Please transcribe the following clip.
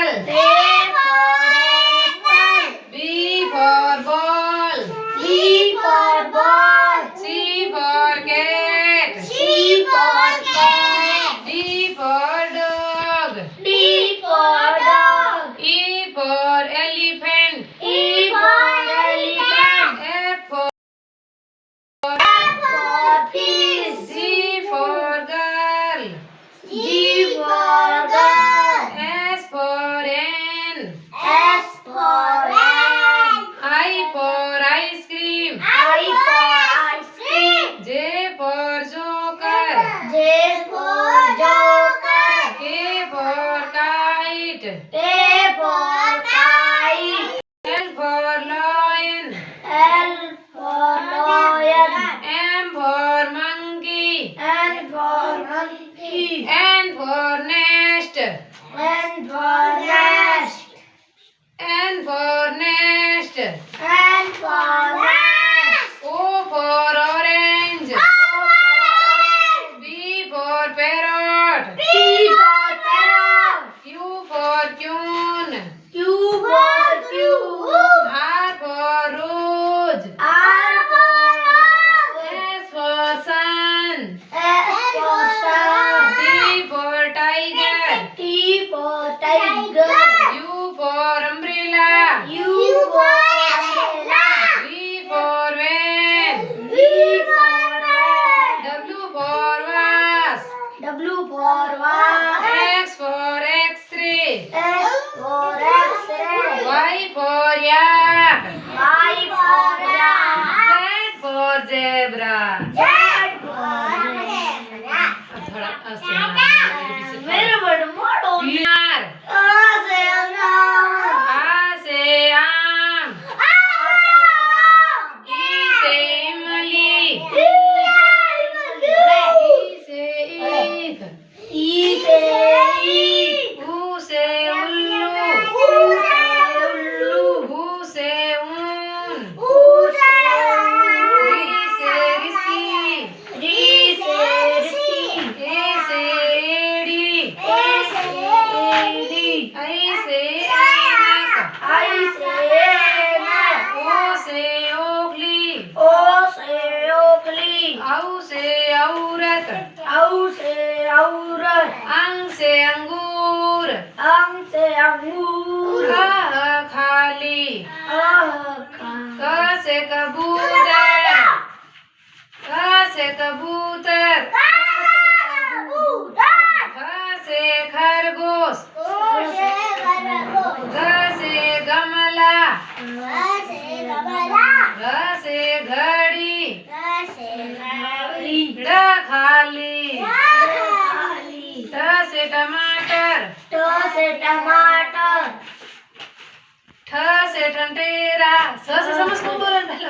apple. B for ball. C for cat. D for dog. E for elephant. F for G for girl. S for hen. I for ice cream. J for joker. K for kite. L for lion. M for monkey. N for nest. N for nest. O for orange. P for parrot. Q for queen. R for rose. S for sun. T for tiger. U for umbrella. V for van. W for vase. X for X-ray. Y for yak. Z for zebra. थोड़ा R. A से आम. E से इमली. E से ईख. U से उल्लू. U से ऊन. ऋ से ऋषि. A से एड़ी. I से ऐनक. O से ओखली. औ से औरत. अंग से अंगूर. खाली. क से कबूतर. ख से खरगोश. ग से गमला. घ से घड़ी. ड़ खाली. ट से टमाटर. ठ से ठंडेरा. स से समझ को बोलन पहले